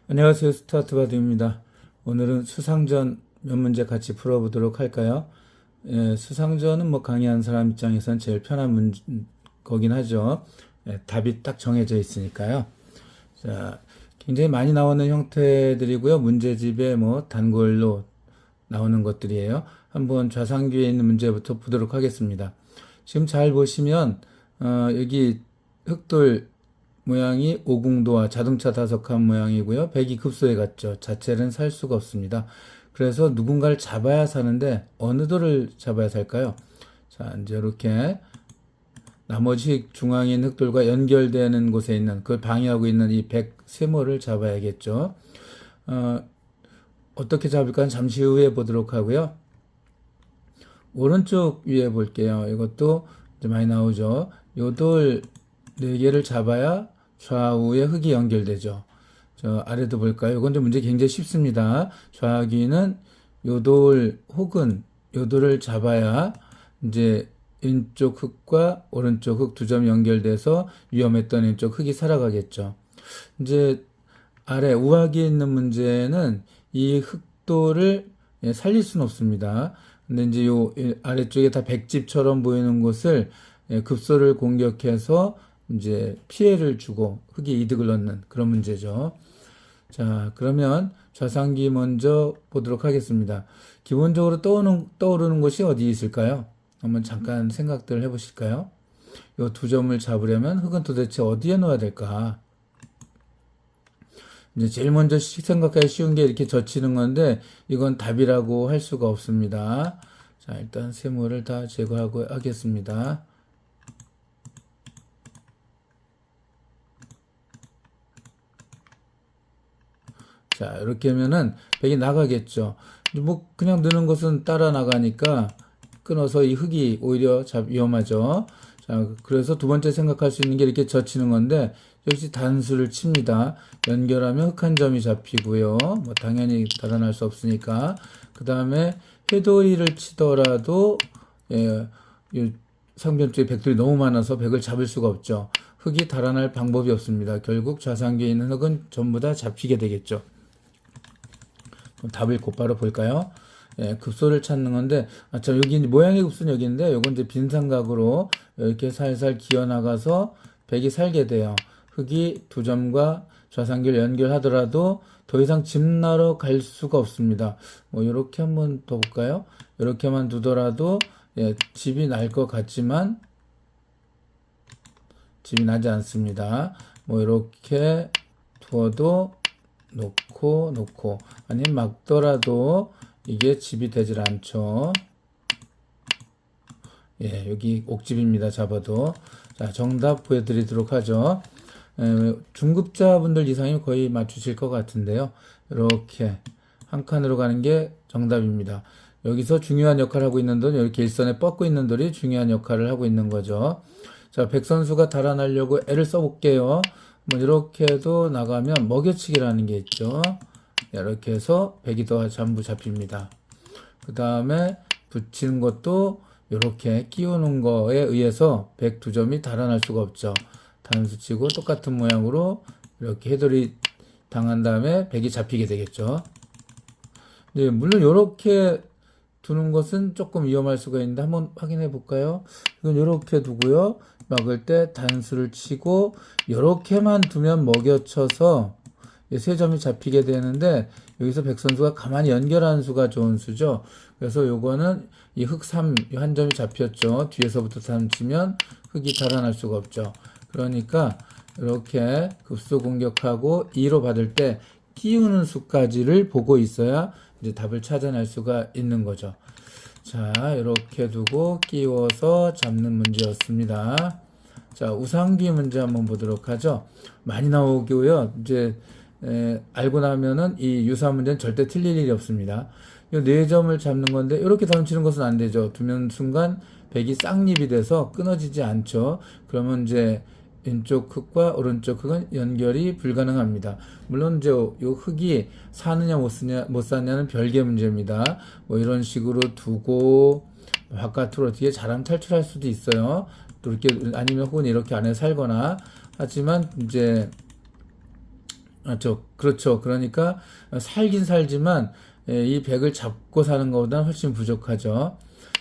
안녕하세요. 스타트바디입니다. 오늘은 수상전 몇 문제 같이 풀어보도록 할까요? 수상전은 뭐 강의한 사람 입장에선 제일 편한 거긴 하죠. 답이 딱 정해져 있으니까요. 자, 굉장히 많이 나오는 형태들이고요. 문제집에 뭐 단골로 나오는 것들이에요. 한번 좌상규에 있는 문제부터 보도록 하겠습니다. 지금 잘 보시면 여기 흑돌 모양이 오궁도와 자동차 5칸 모양이고요. 백이 급소에 갔죠. 자체는 살 수가 없습니다. 그래서 누군가를 잡아야 사는데 어느 돌을 잡아야 살까요? 자, 이제 이렇게 나머지 중앙에 있는 흑돌과 연결되는 곳에 있는 그걸 방해하고 있는 이 백 세모를 잡아야겠죠. 어떻게 잡을까는 잠시 후에 보도록 하고요. 오른쪽 위에 볼게요. 이것도 이제 많이 나오죠. 요 돌 4개를 잡아야 좌우에 흙이 연결되죠. 저 아래도 볼까요? 이건 좀 문제 굉장히 쉽습니다. 좌귀는 요 돌 혹은 요 돌을 잡아야 이제 왼쪽 흙과 오른쪽 흙 두 점이 연결돼서 위험했던 왼쪽 흙이 살아가겠죠. 이제 아래 우하기에 있는 문제는 이 흑돌을 살릴 수는 없습니다. 근데 이제 요 아래쪽에 다 백집처럼 보이는 곳을 급소를 공격해서 이제 피해를 주고 흑이 이득을 얻는 그런 문제죠. 자, 그러면 좌상기 먼저 보도록 하겠습니다. 기본적으로 떠오르는 곳이 어디 있을까요? 한번 잠깐 생각들 해보실까요? 요 두 점을 잡으려면 흑은 도대체 어디에 놓아야 될까? 이제 제일 먼저 생각하기 쉬운 게 이렇게 젖히는 건데 이건 답이라고 할 수가 없습니다. 자, 일단 세모를 다 제거하고 하겠습니다. 자, 이렇게 하면은 백이 나가겠죠. 뭐 그냥 넣는 것은 따라 나가니까 끊어서 이 흙이 오히려 위험하죠. 자, 그래서 두 번째 생각할 수 있는 게 이렇게 젖히는 건데 역시 단수를 칩니다. 연결하면 흙 한 점이 잡히고요. 뭐 당연히 달아날 수 없으니까. 그 다음에 해돌이를 치더라도 이 상변 쪽에 백돌이 너무 많아서 백을 잡을 수가 없죠. 흙이 달아날 방법이 없습니다. 결국 좌상기에 있는 흙은 전부 다 잡히게 되겠죠. 그럼 답을 곧바로 볼까요? 급소를 찾는 건데, 참, 여기, 모양의 급소는 여기 있는데, 요건 이제 빈삼각으로 이렇게 살살 기어나가서 백이 살게 돼요. 흙이 두 점과 좌상기를 연결하더라도 더 이상 집 나러 갈 수가 없습니다. 뭐, 요렇게 한번 더 볼까요? 요렇게만 두더라도, 집이 날 것 같지만, 집이 나지 않습니다. 뭐, 이렇게 두어도 놓고 아니면 막더라도 이게 집이 되질 않죠. 여기 옥집입니다. 잡아도. 자, 정답 보여드리도록 하죠. 중급자분들 이상이면 거의 맞추실 것 같은데요. 이렇게 한 칸으로 가는 게 정답입니다. 여기서 중요한 역할을 하고 있는 돌, 이렇게 일선에 뻗고 있는 돌이 중요한 역할을 하고 있는 거죠. 자, 백선수가 달아나려고 애를 써볼게요. 뭐 이렇게 해도 나가면 먹여치기라는 게 있죠. 이렇게 해서 백이 더 전부 잡힙니다. 그 다음에 붙이는 것도 이렇게 끼우는 거에 의해서 백 두 점이 달아날 수가 없죠. 단수 치고 똑같은 모양으로 이렇게 해돌이 당한 다음에 백이 잡히게 되겠죠. 네, 물론 이렇게 두는 것은 조금 위험할 수가 있는데 한번 확인해 볼까요? 이건 이렇게 두고요. 막을 때 단수를 치고 이렇게만 두면 먹여쳐서 세 점이 잡히게 되는데 여기서 백선수가 가만히 연결하는 수가 좋은 수죠. 그래서 요거는 이 흙 3, 한 점이 잡혔죠. 뒤에서부터 3 치면 흙이 달아날 수가 없죠. 그러니까 이렇게 급소 공격하고 2로 받을 때 끼우는 수까지를 보고 있어야 이제 답을 찾아낼 수가 있는 거죠. 자, 이렇게 두고 끼워서 잡는 문제였습니다. 자, 우상기 문제 한번 보도록 하죠. 많이 나오고요. 이제 알고 나면은 이 유사 문제는 절대 틀릴 일이 없습니다. 이 4점을 잡는 건데 이렇게 던치는 것은 안 되죠. 두면 순간 백이 쌍립이 돼서 끊어지지 않죠. 그러면 이제 왼쪽 흙과 오른쪽 흙은 연결이 불가능합니다. 물론 이제 요 흙이 사느냐 못 사느냐는 별개 문제입니다. 뭐 이런 식으로 두고 바깥으로 뒤에 잘하면 탈출할 수도 있어요. 또 이렇게 아니면 혹은 이렇게 안에 살거나 하지만 이제 그렇죠. 그러니까 살긴 살지만 이 100을 잡고 사는 것보다는 훨씬 부족하죠.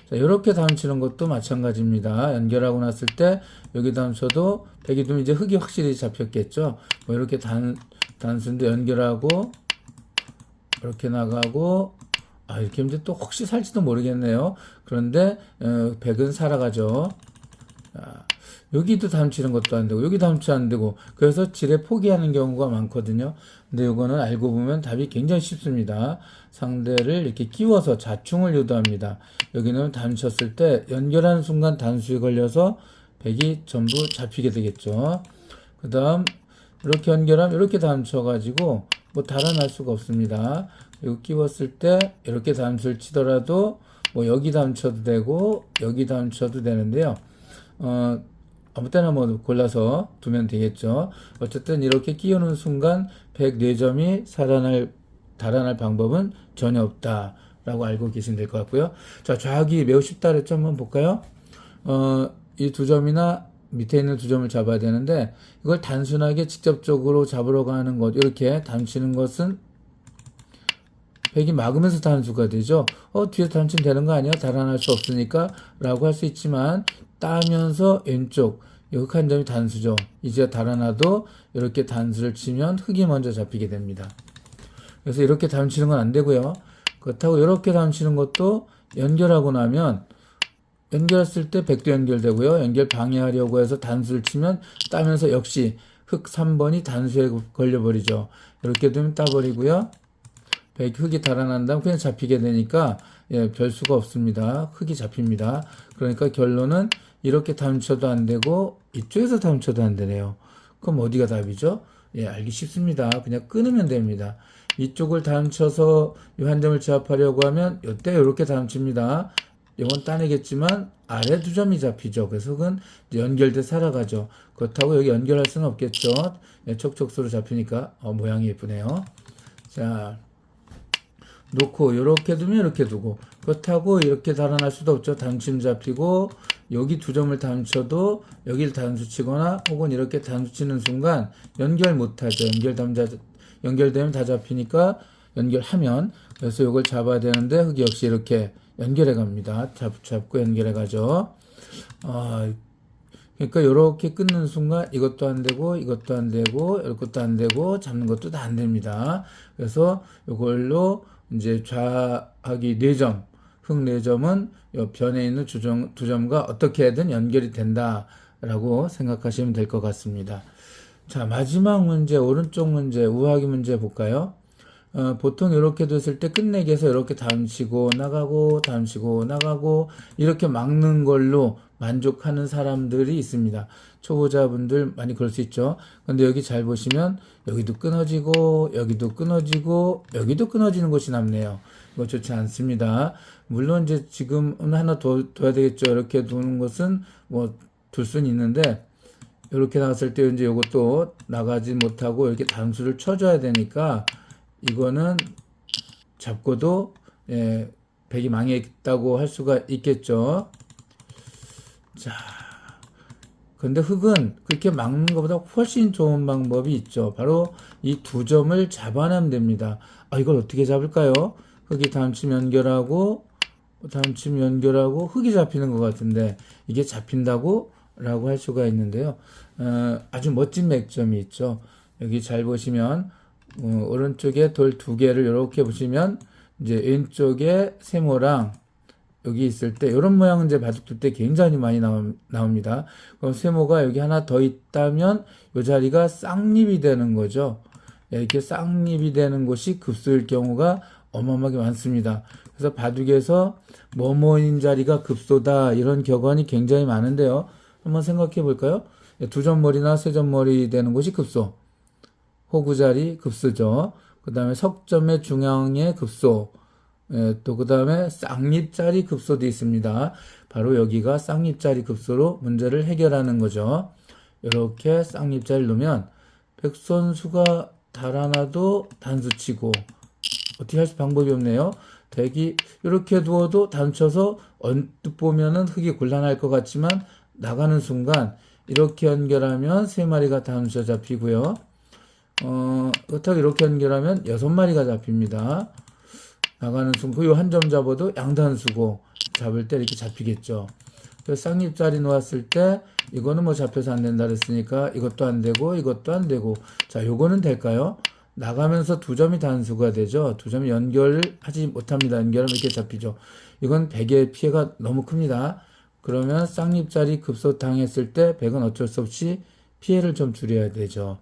자, 이렇게 담치는 것도 마찬가지입니다. 연결하고 났을 때 여기 담쳐도 100이 되면 이제 흙이 확실히 잡혔겠죠. 뭐 이렇게 단순도 연결하고 이렇게 나가고 이렇게 하면 또 혹시 살지도 모르겠네요. 그런데 100은 살아가죠. 여기도 담치는 것도 안 되고 여기 담치 안 되고 그래서 지레 포기하는 경우가 많거든요. 근데 이거는 알고 보면 답이 굉장히 쉽습니다. 상대를 이렇게 끼워서 자충을 유도합니다. 여기는 담쳤을 때 연결하는 순간 단수에 걸려서 100이 전부 잡히게 되겠죠. 그 다음 이렇게 연결하면 이렇게 담쳐가지고 뭐 달아날 수가 없습니다. 이거 끼웠을 때 이렇게 담수를 치더라도 뭐 여기 담쳐도 되고 여기 담쳐도 되는데요. 아무 때나 뭐 골라서 두면 되겠죠. 어쨌든 이렇게 끼우는 순간 104점이 달아날 방법은 전혀 없다라고 알고 계시면 될 것 같고요. 자, 좌악이 매우 쉽다 그랬죠. 한번 볼까요? 이 두 점이나 밑에 있는 두 점을 잡아야 되는데 이걸 단순하게 직접적으로 잡으러 가는 것, 이렇게 담치는 것은 100이 막으면서 단수가 되죠. 뒤에 단치면 되는 거 아니야? 달아날 수 없으니까 라고 할 수 있지만 따면서 왼쪽 이 한 점이 단수죠. 이제 달아나도 이렇게 단수를 치면 흙이 먼저 잡히게 됩니다. 그래서 이렇게 담치는 건 안 되고요. 그렇다고 이렇게 담치는 것도 연결하고 나면 연결했을 때 100도 연결되고요. 연결 방해하려고 해서 단수를 치면 따면서 역시 흙 3번이 단수에 걸려버리죠. 이렇게 되면 따버리고요. 흙이 달아난 다음 그냥 잡히게 되니까 별 수가 없습니다. 흙이 잡힙니다. 그러니까 결론은 이렇게 담쳐도 안 되고 이쪽에서 담쳐도 안 되네요. 그럼 어디가 답이죠? 알기 쉽습니다. 그냥 끊으면 됩니다. 이쪽을 담쳐서 이 한 점을 제압하려고 하면 이때 이렇게 담칩니다. 이건 따내겠지만 아래 두 점이 잡히죠. 그래서 흙은 연결돼 살아가죠. 그렇다고 여기 연결할 수는 없겠죠. 촉촉수로 잡히니까 모양이 예쁘네요. 자, 놓고 이렇게 두면 이렇게 두고 그렇다고 이렇게 달아날 수도 없죠. 단침 잡히고 여기 두 점을 담쳐도 여기를 단수치거나 혹은 이렇게 단수치는 순간 연결 못하죠. 연결되면 다 잡히니까 연결하면 그래서 이걸 잡아야 되는데 흙이 역시 이렇게 연결해 갑니다. 잡고 연결해 가죠. 그러니까 이렇게 끊는 순간 이것도 안 되고 이것도 안 되고 이것도 안 되고 잡는 것도 다 안 됩니다. 그래서 이걸로 이제 좌악이 4점, 흙 4점은 이 변에 있는 두 점과 어떻게든 연결이 된다라고 생각하시면 될 것 같습니다. 자, 마지막 문제, 오른쪽 문제, 우하기 문제 볼까요? 보통 이렇게 됐을 때 끝내기 해서 이렇게 담치고 나가고 담치고 나가고 이렇게 막는 걸로 만족하는 사람들이 있습니다. 초보자분들 많이 그럴 수 있죠. 근데 여기 잘 보시면 여기도 끊어지고 여기도 끊어지고 여기도 끊어지는 곳이 남네요. 이거 좋지 않습니다. 물론 이제 지금은 하나 둬야 되겠죠. 이렇게 두는 것은 뭐 둘 수는 있는데 이렇게 나갔을 때 이제 이것도 나가지 못하고 이렇게 단수를 쳐줘야 되니까 이거는 잡고도 100이 망했다고 할 수가 있겠죠. 자, 근데 흙은 그렇게 막는 것보다 훨씬 좋은 방법이 있죠. 바로 이 두 점을 잡아내면 됩니다. 이걸 어떻게 잡을까요? 흙이 담침 연결하고 흙이 잡히는 것 같은데 이게 잡힌다고? 라고 할 수가 있는데요. 아주 멋진 맥점이 있죠. 여기 잘 보시면 오른쪽에 돌 2개를 이렇게 보시면 이제 왼쪽에 세모랑 여기 있을 때 이런 모양은 이제 바둑둘 때 굉장히 많이 나옵니다. 그럼 세모가 여기 하나 더 있다면 이 자리가 쌍립이 되는 거죠. 이렇게 쌍립이 되는 곳이 급소일 경우가 어마어마하게 많습니다. 그래서 바둑에서 뭐뭐인 자리가 급소다 이런 격언이 굉장히 많은데요. 한번 생각해 볼까요? 두 점머리나 세 점머리 되는 곳이 급소. 호구자리 급소죠. 그 다음에 석점의 중앙에 급소. 또 그 다음에 쌍립자리 급소도 있습니다. 바로 여기가 쌍립자리 급소로 문제를 해결하는 거죠. 이렇게 쌍립자리를 놓으면 백선수가 달아나도 단수치고 어떻게 할 수 방법이 없네요. 백이 이렇게 두어도 단쳐서 언뜻 보면은 흙이 곤란할 것 같지만 나가는 순간 이렇게 연결하면 세 마리가 단수에 잡히고요. 그렇다고 이렇게 연결하면 6마리가 잡힙니다. 나가는 순구, 요 한 점 잡아도 양단수고, 잡을 때 이렇게 잡히겠죠. 그래서 쌍립자리 놓았을 때, 이거는 뭐 잡혀서 안 된다 그랬으니까, 이것도 안 되고, 이것도 안 되고. 자, 요거는 될까요? 나가면서 두 점이 단수가 되죠. 두 점이 연결을 하지 못합니다. 연결하면 이렇게 잡히죠. 이건 백의 피해가 너무 큽니다. 그러면 쌍립자리 급소 당했을 때, 백은 어쩔 수 없이 피해를 좀 줄여야 되죠.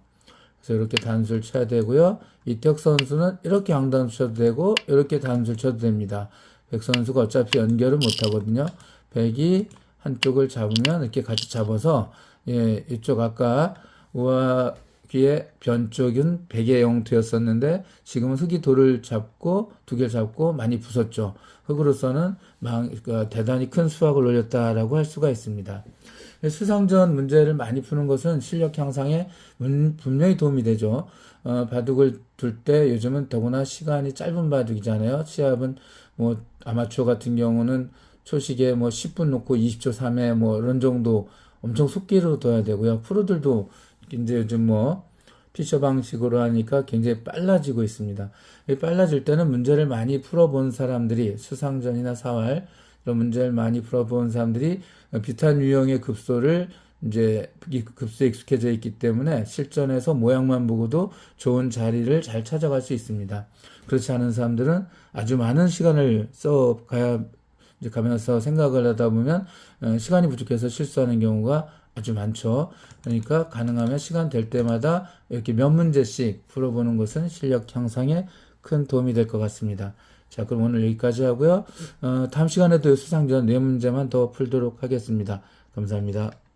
그래서 이렇게 단수를 쳐야 되고요. 이택 선수는 이렇게 양단수 쳐도 되고 이렇게 단수를 쳐도 됩니다. 백 선수가 어차피 연결을 못 하거든요. 백이 한쪽을 잡으면 이렇게 같이 잡아서 이쪽 아까 우와 귀의 변 쪽은 백의 영토였었는데 지금은 흙이 돌을 잡고 두 개를 잡고 많이 부쉈죠. 흙으로서는 대단히 큰 수확을 올렸다라고 할 수가 있습니다. 수상전 문제를 많이 푸는 것은 실력 향상에 분명히 도움이 되죠. 바둑을 둘 때 요즘은 더구나 시간이 짧은 바둑이잖아요. 시합은 뭐 아마추어 같은 경우는 초식에 뭐 10분 놓고 20초 3회 뭐 이런 정도 엄청 속기로 둬야 되고요. 프로들도 이제 요즘 뭐 피처 방식으로 하니까 굉장히 빨라지고 있습니다. 빨라질 때는 문제를 많이 풀어본 사람들이 수상전이나 사활 이런 문제를 많이 풀어본 사람들이 비슷한 유형의 급소를 이제 급소에 익숙해져 있기 때문에 실전에서 모양만 보고도 좋은 자리를 잘 찾아갈 수 있습니다. 그렇지 않은 사람들은 아주 많은 시간을 이제 가면서 생각을 하다 보면 시간이 부족해서 실수하는 경우가 아주 많죠. 그러니까 가능하면 시간 될 때마다 이렇게 몇 문제씩 풀어보는 것은 실력 향상에 큰 도움이 될 것 같습니다. 자, 그럼 오늘 여기까지 하고요. 다음 시간에도 수상전 4문제만 더 풀도록 하겠습니다. 감사합니다.